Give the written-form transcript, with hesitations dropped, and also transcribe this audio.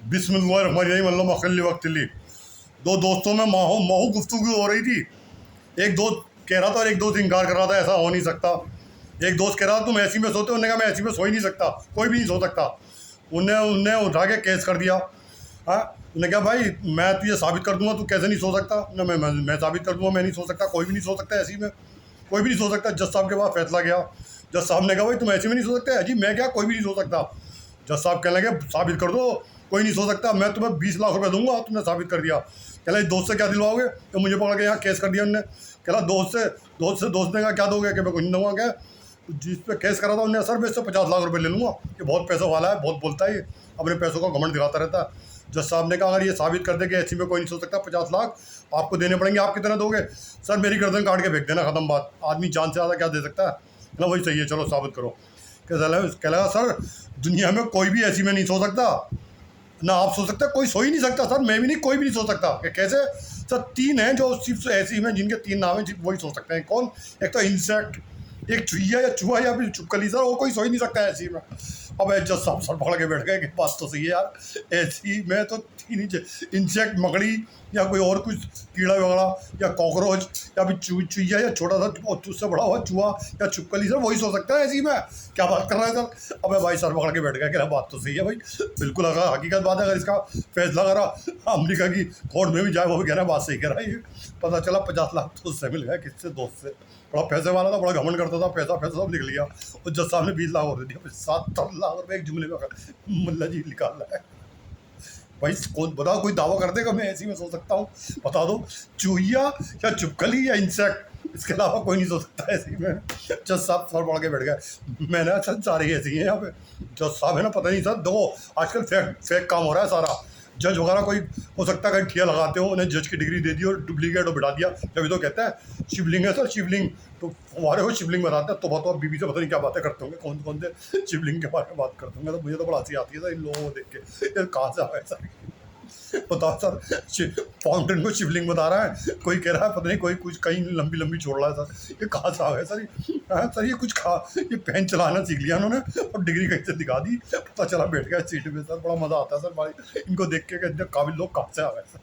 बिस्मिल्लाहिर्रहमानिर्रहीम। दो दोस्तों में महू गुफ्तगू हो रही थी। एक दोस्त कह रहा था और एक दोस्त इनकार कर रहा था, ऐसा हो नहीं सकता। एक दोस्त कह रहा था तुम ऐसी में सोते हो, उन्होंने कहा मैं ऐसी में सो ही नहीं सकता, कोई भी नहीं सो सकता। उनने उनने उठा के केस कर दिया। हाँ, उन्होंने कहा भाई मैं तुझे साबित कर दूंगा, तू कैसे नहीं सो सकता ना। मैं साबित कर दूंगा, मैं नहीं सो सकता, कोई भी नहीं सो सकता ऐसी में, कोई भी नहीं सो सकता। जज साहब के पास फैसला गया। जज साहब ने कहा भाई तुम ऐसे में नहीं सो सकते। अजी मैं क्या, कोई भी नहीं सो सकता। जज साहब कहने लगे साबित कर दो, कोई नहीं सो सकता, मैं तुम्हें 20 लाख रुपए दूंगा, तुमने साबित कर दिया। कहला दोस्त से क्या दिलवाओगे, तो मुझे पकड़ के यहाँ केस कर दिया उनने। कहला दोस्त ने कहा क्या दोगे, कि मैं कुछ नहीं दूंगा। क्या जिस पे केस करा था उन्होंने, सर मैं इससे 50 लाख रुपए ले लूँगा, ये बहुत पैसों वाला है, बहुत बोलता है, ये अपने पैसों का घमंड दिखाता रहता है। जज साहब ने कहा अगर ये साबित कर दे कि ऐसी में कोई नहीं सो सकता, 50 लाख आपको देने पड़ेंगे। आप कितना दोगे? सर मेरी गर्दन काट के फेंक देना, खत्म बात। आदमी जान से ज़्यादा क्या दे सकता है ना। वही सही है, चलो साबित करो। कह लगा सर दुनिया में कोई भी ऐसी में नहीं सो सकता, ना आप सो सकते, कोई सो ही नहीं सकता। सर मैं भी नहीं, कोई भी नहीं सो सकता। कि कैसे? सर 3 हैं जो सिर्फ ऐसी में जिनके 3 नाम हैं, सिर्फ वही सो सकते हैं। कौन? एक तो इंसेक्ट, एक चुहिया या चूहा या फिर चुपकली। सर वो कोई सो ही नहीं सकता ऐसी में। अब जज साहब सर पकड़ के बैठ गए कि बात तो सही है यार, ऐसी में तो 3 इंसेक्ट, मकड़ी या कोई और कुछ कीड़ा वगड़ा या कॉकरोच या फिर चुहिया या छोटा सा उससे बड़ा हुआ चूहा या चुपकली, सर वही सो सकता है ऐसी में। क्या बात कर रहा है सर? अबे भाई सर पकड़ के बैठ गया कि बात तो सही है भाई, बिल्कुल अगर हकीकत बात है। अगर इसका फैसला करा अमेरिका की कोर्ट में भी जाए, वो भी कह रहा है बात सही कह रहा है। ये पता चला 50 लाख तो उससे मिल गया, किससे? दोस्त से। बड़ा पैसे वाला था, बड़ा घमंड करता था, पैसा पैसा सब निकल गया। और जज साहब ने 20 लाख और दे दिया। 70 लाख रुपये एक जुमले में मुल्ला जी निकाल रहा है। भाई कौन बताओ, कोई दावा कर देगा मैं ऐसी में सो सकता हूँ? बता दो, चूहिया या चुपकली या इंसेक्ट, इसके अलावा कोई नहीं सो सकता ऐसी में। जज साहब सर बढ़ के बैठ गए। मैंने अच्छा सारी ऐसी हैं यहाँ पे। जज साहब है ना, पता नहीं सर, देखो आजकल फेक काम हो रहा है सारा। जज वगैरह कोई हो सकता है ठिया लगाते हो, उन्हें जज की डिग्री दे दी और डुप्लीकेट और बिठा दिया। जब तो कहते हैं शिवलिंग है सर, शिवलिंग तो हमारे को शिवलिंग बताते हैं। तो बीबी से पता नहीं क्या बातें करते होंगे, कौन कौन से शिवलिंग के बारे में बात करते होंगे। तो मुझे तो बड़ा हंसी आती है सर इन लोगों को देख के, यार कहाँ से आया सर? बताओ सर, फाउंटेन को शिवलिंग बता रहा है, कोई कह रहा है पता नहीं कोई कुछ कहीं लंबी लंबी छोड़ रहा है। सर ये कहाँ से आ गया सर? सर ये कुछ ये पेन चलाना सीख लिया उन्होंने और डिग्री कहीं से दिखा दी, पता चला बैठ गया सीट पे। सर बड़ा मज़ा आता है सर भाई इनको देख के, इतने काबिल लोग कहाँ से आ गए सर।